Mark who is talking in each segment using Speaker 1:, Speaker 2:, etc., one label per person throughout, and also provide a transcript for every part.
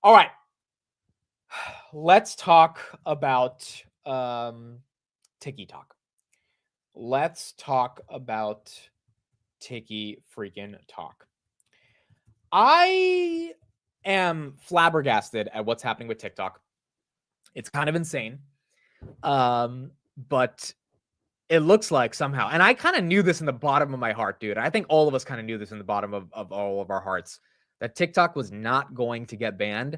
Speaker 1: All right. Let's talk about TikTok. Let's talk about Tiki freaking talk. I am flabbergasted at what's happening with TikTok. It's kind of insane. But it looks like somehow, and I kind of knew this in the bottom of my heart, dude. I think all of us kind of knew this in the bottom of all of our hearts, that TikTok was not going to get banned.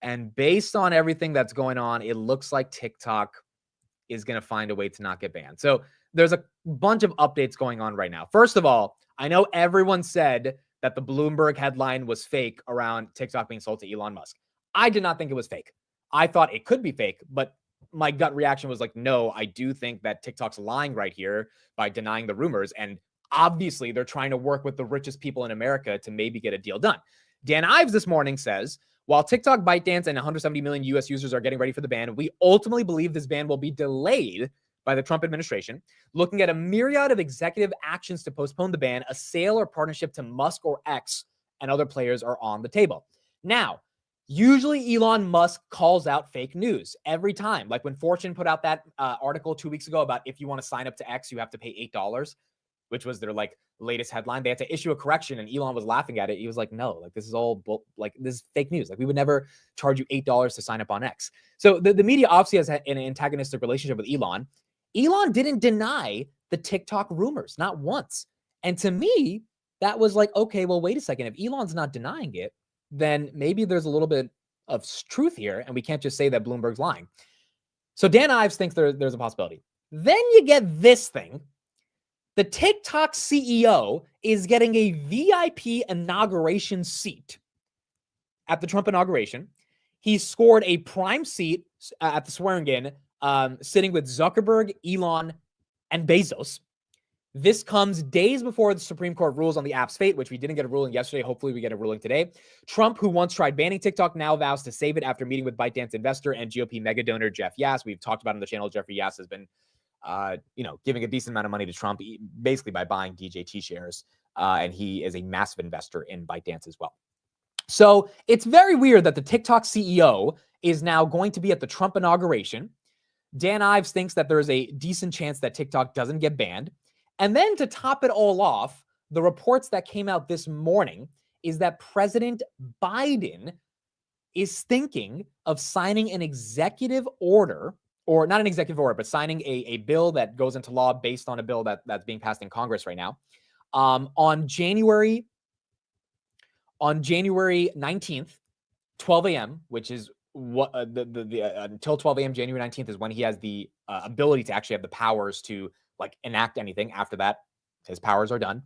Speaker 1: And based on everything that's going on, it looks like TikTok is going to find a way to not get banned. So there's a bunch of updates going on right now. First of all, I know everyone said that the Bloomberg headline was fake around TikTok being sold to Elon Musk. I did not think it was fake. I thought it could be fake, but my gut reaction was like, no, I do think that TikTok's lying right here by denying the rumors. And obviously they're trying to work with the richest people in America to maybe get a deal done. Dan Ives this morning says, while TikTok, ByteDance, and 170 million US users are getting ready for the ban, we ultimately believe this ban will be delayed by the Trump administration, looking at a myriad of executive actions to postpone the ban. A sale or partnership to Musk or X and other players are on the table. Now, usually Elon Musk calls out fake news every time. Like when Fortune put out that article 2 weeks ago about if you want to sign up to X, you have to pay $8, which was their like latest headline. They had to issue a correction, and Elon was laughing at it. He was like, no, like this is all this is fake news. Like we would never charge you $8 to sign up on X. So the media obviously has an antagonistic relationship with Elon. Elon didn't deny the TikTok rumors, not once. And to me, that was like, okay, well, wait a second. If Elon's not denying it, then maybe there's a little bit of truth here, and we can't just say that Bloomberg's lying. So Dan Ives thinks there's a possibility. Then you get this thing. The TikTok CEO is getting a VIP inauguration seat at the Trump inauguration. He scored a prime seat at the swearing-in, sitting with Zuckerberg, Elon, and Bezos. This comes days before the Supreme Court rules on the app's fate, which we didn't get a ruling yesterday. Hopefully we get a ruling today. Trump, who once tried banning TikTok, now vows to save it after meeting with ByteDance investor and GOP mega donor Jeff Yass. We've talked about on the channel. Jeffrey Yass has been giving a decent amount of money to Trump, basically by buying DJT shares. And he is a massive investor in ByteDance as well. So it's very weird that the TikTok CEO is now going to be at the Trump inauguration. Dan Ives thinks that there's a decent chance that TikTok doesn't get banned. And then to top it all off, the reports that came out this morning is that President Biden is thinking of signing an executive order, or not an executive order, but signing a bill that goes into law based on a bill that's being passed in Congress right now. On January 19th, 12 a.m., which is what until 12 a.m. January 19th is when he has the ability to actually have the powers to like enact anything. After that, his powers are done.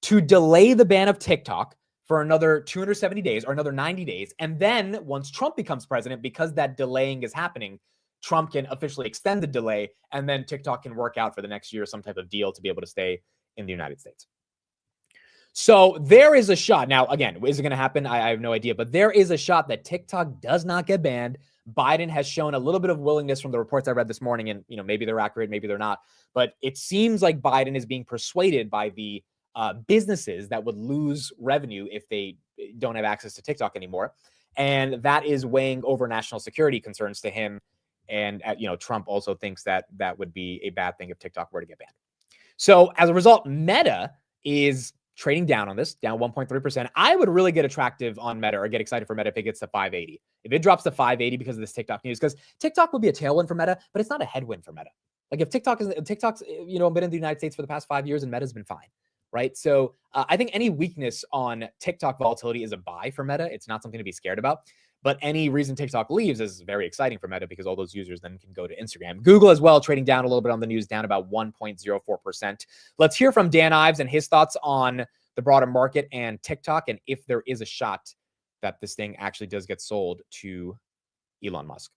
Speaker 1: To delay the ban of TikTok for another 270 days or another 90 days. And then once Trump becomes president, because that delaying is happening, Trump can officially extend the delay, and then TikTok can work out for the next year some type of deal to be able to stay in the United States. So there is a shot. Now, again, is it going to happen? I have no idea, but there is a shot that TikTok does not get banned. Biden has shown a little bit of willingness from the reports I read this morning, and maybe they're accurate, maybe they're not, but it seems like Biden is being persuaded by the businesses that would lose revenue if they don't have access to TikTok anymore. And that is weighing over national security concerns to him. And, Trump also thinks that that would be a bad thing if TikTok were to get banned. So as a result, Meta is trading down on this, down 1.3%. I would really get attractive on Meta or get excited for Meta if it gets to 580. If it drops to 580 because of this TikTok news, because TikTok will be a tailwind for Meta, but it's not a headwind for Meta. Like if TikTok's, been in the United States for the past 5 years and Meta's been fine, right? So I think any weakness on TikTok volatility is a buy for Meta. It's not something to be scared about. But any reason TikTok leaves is very exciting for Meta because all those users then can go to Instagram. Google as well, trading down a little bit on the news, down about 1.04%. Let's hear from Dan Ives and his thoughts on the broader market and TikTok, and if there is a shot that this thing actually does get sold to Elon Musk.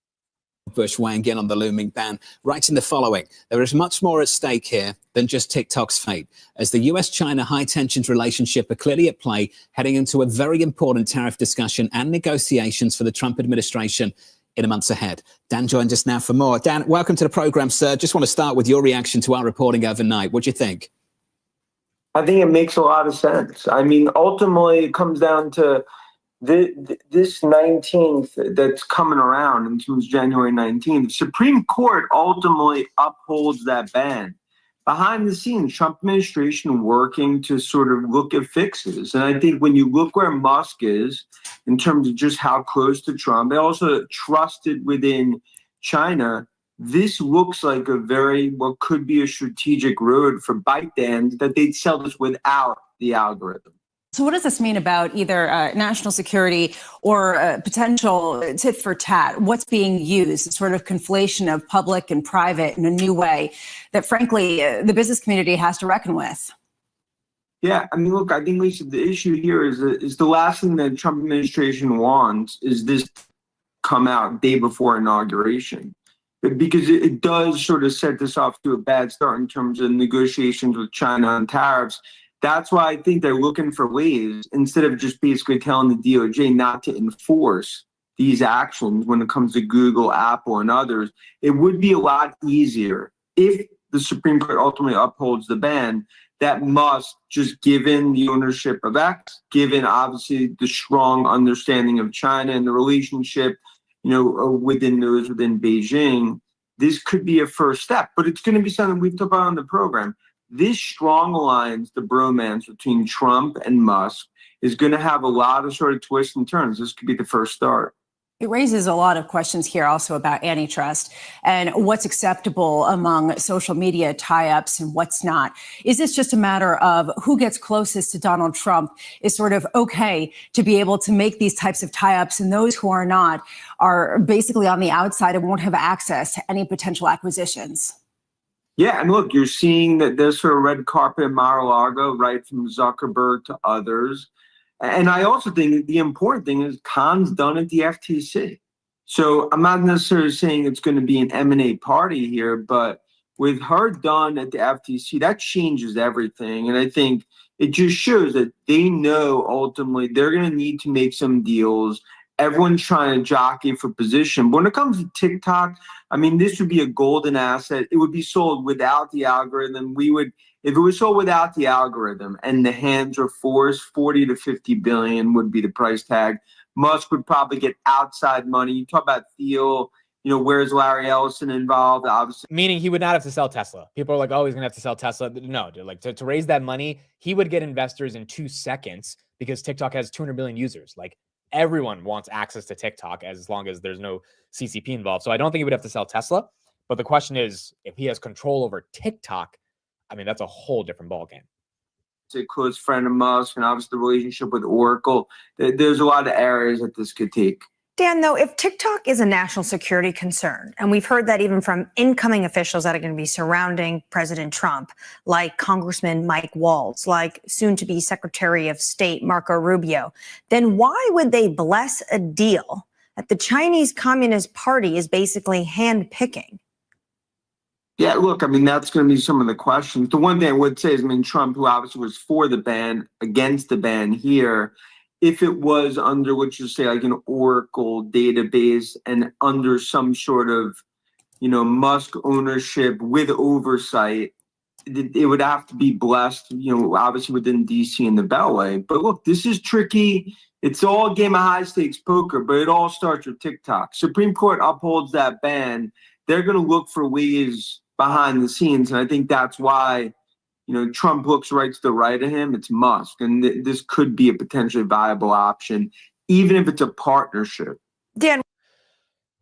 Speaker 2: Bush weighing in on the looming ban, writing the following: there is much more at stake here than just TikTok's fate, as the US-China high-tensions relationship are clearly at play, heading into a very important tariff discussion and negotiations for the Trump administration in the months ahead. Dan joins us now for more. Dan, welcome to the program, sir. Just want to start with your reaction to our reporting overnight. What do you think?
Speaker 3: I think it makes a lot of sense. I mean, ultimately, it comes down to This 19th that's coming around in terms of January 19th, Supreme Court ultimately upholds that ban. Behind the scenes, Trump administration working to sort of look at fixes. And I think when you look where Musk is in terms of just how close to Trump, they also trusted within China. This looks like what could be a strategic road for ByteDance that they'd sell this without the algorithm.
Speaker 4: So what does this mean about either national security or potential tit for tat? What's being used, a sort of conflation of public and private in a new way that, frankly, the business community has to reckon with?
Speaker 3: Yeah, I mean, look, I think, Lisa, the issue here is the last thing that Trump administration wants is this come out day before inauguration, because it does sort of set this off to a bad start in terms of negotiations with China on tariffs. That's why I think they're looking for ways, instead of just basically telling the DOJ not to enforce these actions when it comes to Google, Apple, and others. It would be a lot easier if the Supreme Court ultimately upholds the ban. That Musk, just given the ownership of X, given obviously the strong understanding of China and the relationship, within Beijing, this could be a first step. But it's going to be something we've talked about on the program. This strong alliance, the bromance between Trump and Musk, is going to have a lot of sort of twists and turns. This could be the first start.
Speaker 4: It raises a lot of questions here also about antitrust and what's acceptable among social media tie-ups and what's not. Is this just a matter of who gets closest to Donald Trump is sort of okay to be able to make these types of tie-ups, and those who are not are basically on the outside and won't have access to any potential acquisitions?
Speaker 3: Yeah, and look, you're seeing that there's sort of red carpet in Mar-a-Lago, right, from Zuckerberg to others. And I also think the important thing is Khan's done at the FTC. So I'm not necessarily saying it's going to be an M&A party here, but with her done at the FTC, that changes everything. And I think it just shows that they know ultimately they're going to need to make some deals. Everyone's trying to jockey for position. But when it comes to TikTok, I mean, this would be a golden asset. It would be sold without the algorithm. If it was sold without the algorithm and the hands are forced, 40 to 50 billion would be the price tag. Musk would probably get outside money. You talk about Thiel, where's Larry Ellison involved? Obviously,
Speaker 1: meaning he would not have to sell Tesla. People are like, oh, he's gonna have to sell Tesla. No, dude, like to raise that money, he would get investors in 2 seconds because TikTok has 200 million users. Like, everyone wants access to TikTok as long as there's no CCP involved. So I don't think he would have to sell Tesla. But the question is, if he has control over TikTok, I mean, that's a whole different ballgame.
Speaker 3: It's a close friend of Musk, and obviously the relationship with Oracle. There's a lot of areas that this could take.
Speaker 5: Dan, though, if TikTok is a national security concern, and we've heard that even from incoming officials that are going to be surrounding President Trump, like Congressman Mike Waltz, like soon-to-be Secretary of State Marco Rubio, then why would they bless a deal that the Chinese Communist Party is basically handpicking?
Speaker 3: Yeah, look, I mean, that's going to be some of the questions. The one thing I would say is, I mean, Trump, who obviously was for the ban, against the ban here, if it was under what you say, like an Oracle database and under some sort of, Musk ownership with oversight, it would have to be blessed, obviously within DC and the Beltway. But look, this is tricky. It's all a game of high stakes poker, but it all starts with TikTok. Supreme Court upholds that ban. They're going to look for ways behind the scenes. And I think that's why, Trump looks right to the right of him. It's Musk. And this could be a potentially viable option, even if it's a partnership.
Speaker 5: Dan,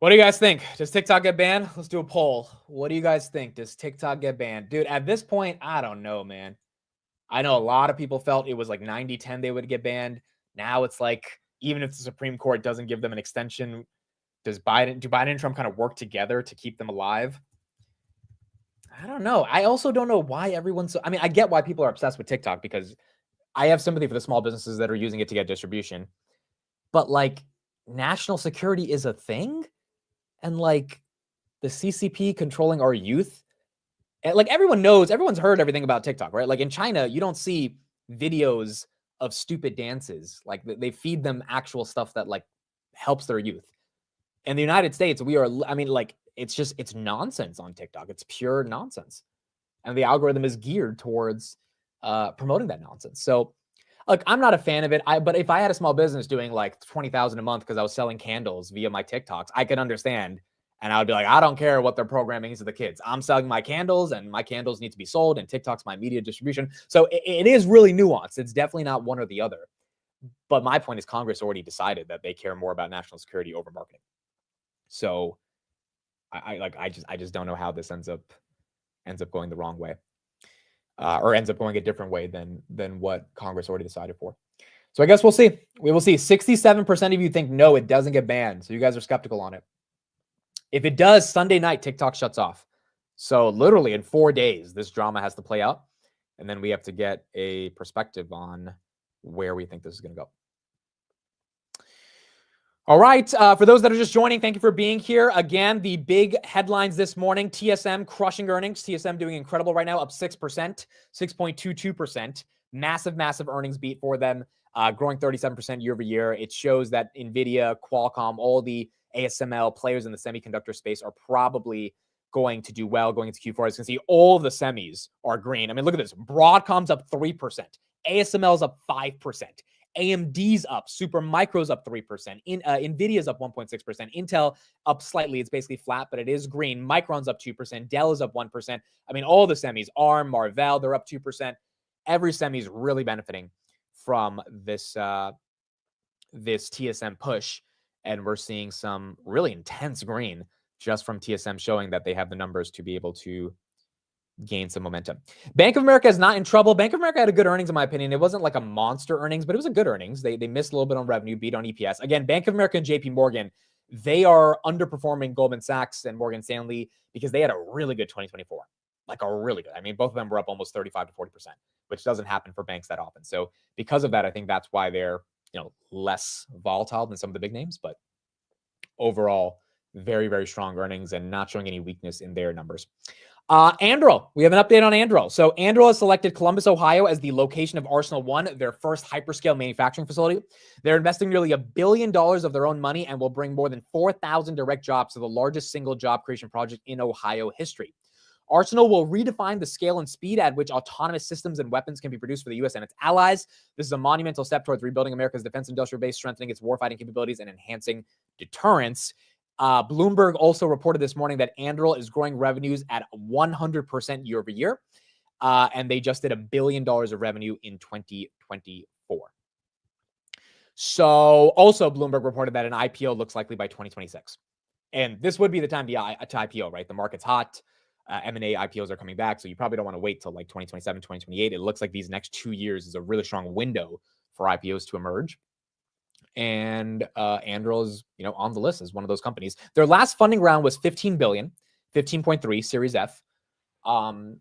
Speaker 1: what do you guys think? Does TikTok get banned? Let's do a poll. What do you guys think? Does TikTok get banned? Dude, at this point, I don't know, man. I know a lot of people felt it was like 90-10 they would get banned. Now it's like, even if the Supreme Court doesn't give them an extension, do Biden and Trump kind of work together to keep them alive? I don't know. I also don't know why everyone's I mean, I get why people are obsessed with TikTok, because I have sympathy for the small businesses that are using it to get distribution. But like, national security is a thing, and like the CCP controlling our youth, and like everyone's heard everything about TikTok, right? Like in China, you don't see videos of stupid dances. Like they feed them actual stuff that like helps their youth. In the United States, it's nonsense on TikTok. It's pure nonsense. And the algorithm is geared towards promoting that nonsense. So look, I'm not a fan of it. But if I had a small business doing like 20,000 a month because I was selling candles via my TikToks, I could understand. And I would be like, I don't care what their programming is to the kids. I'm selling my candles and my candles need to be sold and TikTok's my media distribution. So it is really nuanced. It's definitely not one or the other. But my point is Congress already decided that they care more about national security over marketing. So I just don't know how this ends up going the wrong way. Or ends up going a different way than what Congress already decided for. So I guess we'll see. We will see. 67% of you think no, it doesn't get banned. So you guys are skeptical on it. If it does, Sunday night, TikTok shuts off. So literally in 4 days, this drama has to play out. And then we have to get a perspective on where we think this is going to go. All right. For those that are just joining, thank you for being here. Again, the big headlines this morning, TSM crushing earnings. TSM doing incredible right now, up 6%, 6.22%. Massive, massive earnings beat for them, growing 37% year over year. It shows that NVIDIA, Qualcomm, all the ASML players in the semiconductor space are probably going to do well going into Q4. As you can see, all the semis are green. I mean, look at this. Broadcom's up 3%. ASML's up 5%. AMD's up. Supermicro's up 3%. NVIDIA's up 1.6%. Intel up slightly. It's basically flat, but it is green. Micron's up 2%. Dell is up 1%. I mean, all the semis, ARM, Marvell, they're up 2%. Every semi is really benefiting from this TSM push. And we're seeing some really intense green just from TSM showing that they have the numbers to be able to gain some momentum. Bank of America is not in trouble. Bank of America had a good earnings, in my opinion. It wasn't like a monster earnings, but it was a good earnings. They missed a little bit on revenue, beat on EPS. Again, Bank of America and JP Morgan, they are underperforming Goldman Sachs and Morgan Stanley because they had a really good 2024. Like a really good. I mean, both of them were up almost 35 to 40%, which doesn't happen for banks that often. So because of that, I think that's why they're, less volatile than some of the big names, but overall, very, very strong earnings and not showing any weakness in their numbers. Anduril, we have an update on Anduril. So Anduril has selected Columbus, Ohio as the location of Arsenal One, their first hyperscale manufacturing facility. They're investing nearly $1 billion of their own money and will bring more than 4,000 direct jobs to the largest single job creation project in Ohio history. Arsenal will redefine the scale and speed at which autonomous systems and weapons can be produced for the U.S. and its allies. This is a monumental step towards rebuilding America's defense industrial base, strengthening its warfighting capabilities, and enhancing deterrence. Bloomberg also reported this morning that Anduril is growing revenues at 100% year over year, and they just did $1 billion of revenue in 2024. So also Bloomberg reported that an IPO looks likely by 2026. And this would be the time to IPO, right? The market's hot. M&A IPOs are coming back, so you probably don't want to wait till like 2027, 2028. It looks like these next 2 years is a really strong window for IPOs to emerge. And Anduril is, on the list as one of those companies. Their last funding round was $15 billion, 15.3 Series F. And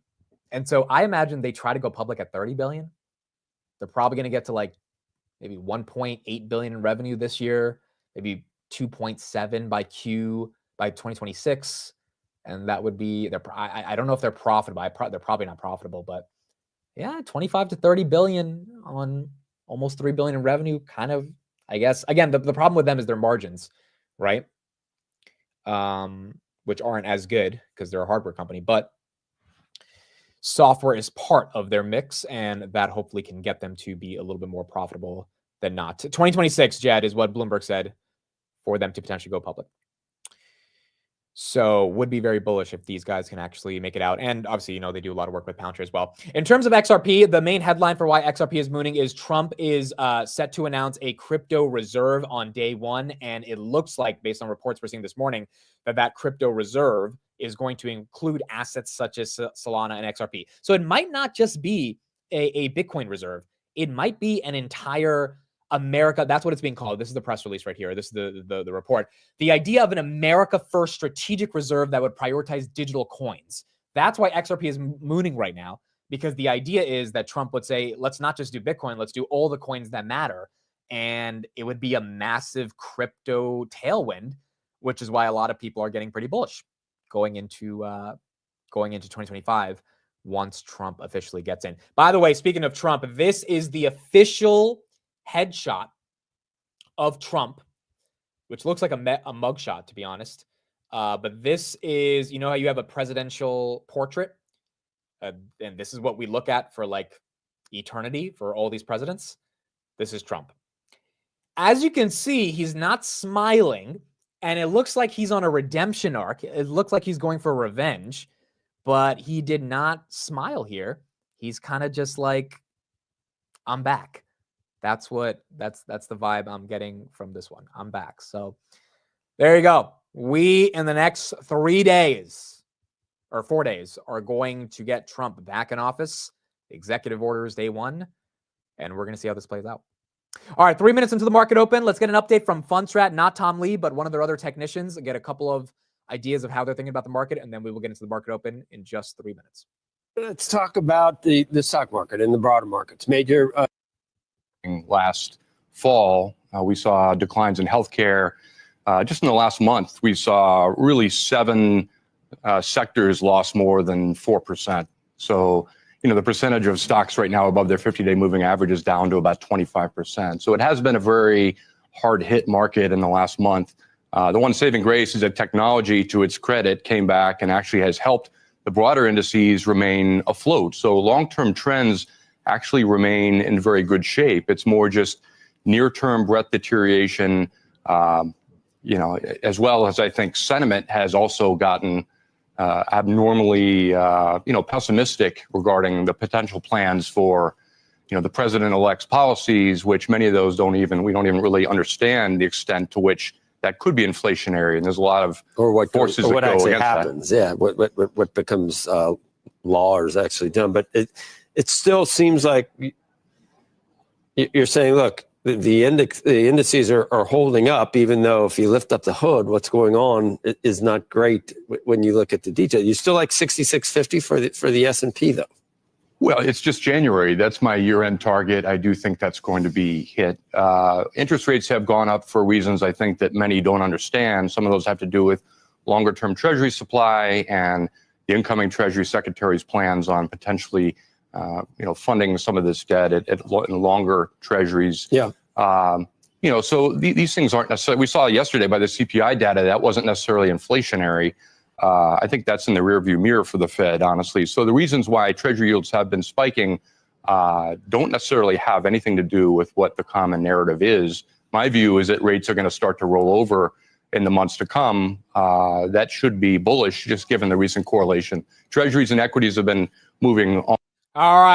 Speaker 1: so I imagine they try to go public at $30 billion. They're probably going to get to like maybe 1.8 billion in revenue this year, maybe 2.7 by 2026. And that would be, I don't know if they're profitable. They're probably not profitable, but yeah, 25 to 30 billion on almost 3 billion in revenue. Kind of, I guess, again, the problem with them is their margins, right? Which aren't as good because they're a hardware company, but software is part of their mix, and that hopefully can get them to be a little bit more profitable than not. 2026, Jed, is what Bloomberg said for them to potentially go public. So would be very bullish if these guys can actually make it out. And obviously, they do a lot of work with Palantir as well. In terms of XRP, the main headline for why XRP is mooning is Trump is set to announce a crypto reserve on day one. And it looks like, based on reports we're seeing this morning, that crypto reserve is going to include assets such as Solana and XRP. So it might not just be a Bitcoin reserve. It might be an entire America, that's what it's being called. This is the press release right here. This is the report. The idea of an America first strategic reserve that would prioritize digital coins. That's why XRP is mooning right now, because the idea is that Trump would say, let's not just do Bitcoin, let's do all the coins that matter. And it would be a massive crypto tailwind, which is why a lot of people are getting pretty bullish going into 2025 once Trump officially gets in. By the way, speaking of Trump, this is the official headshot of Trump, which looks like a mugshot, to be honest. But this is, how you have a presidential portrait, and this is what we look at for like eternity for all these presidents. This is Trump. As you can see, he's not smiling, and it looks like he's on a redemption arc. It looks like he's going for revenge, but he did not smile here. He's kind of just like, I'm back. That's the vibe I'm getting from this one. I'm back. So there you go. We, in the next 3 days or 4 days, are going to get Trump back in office. The executive order is day one, and we're going to see how this plays out. All right, 3 minutes into the market open. Let's get an update from Fundstrat, not Tom Lee, but one of their other technicians, and get a couple of ideas of how they're thinking about the market, and then we will get into the market open in just 3 minutes.
Speaker 6: Let's talk about the stock market and the broader markets. Major
Speaker 7: last fall, we saw declines in healthcare. Just in the last month, we saw really 7 sectors lost more than 4%. So, the percentage of stocks right now above their 50-day moving average is down to about 25%. So it has been a very hard hit market in the last month. The one saving grace is that technology, to its credit, came back and actually has helped the broader indices remain afloat. So long-term trends actually remain in very good shape. It's more just near-term breadth deterioration, as well as I think sentiment has also gotten abnormally, pessimistic regarding the potential plans for, the president-elect's policies, which many of those we don't even really understand the extent to which that could be inflationary. And there's a lot of forces that go against
Speaker 6: happens. Yeah, what becomes law or is actually done. But it still seems like you're saying, look, the indices are holding up, even though if you lift up the hood, what's going on is not great when you look at the detail. You still like 6650 for the S&P though.
Speaker 7: Well, it's just January. That's my year-end target. I do think that's going to be hit. Interest rates have gone up for reasons I think that many don't understand. Some of those have to do with longer-term Treasury supply and the incoming Treasury Secretary's plans on potentially funding some of this debt in longer treasuries.
Speaker 6: Yeah.
Speaker 7: So these things aren't necessarily, we saw yesterday by the CPI data, that wasn't necessarily inflationary. I think that's in the rearview mirror for the Fed, honestly. So the reasons why Treasury yields have been spiking don't necessarily have anything to do with what the common narrative is. My view is that rates are going to start to roll over in the months to come. That should be bullish, just given the recent correlation. Treasuries and equities have been moving on.
Speaker 1: All right.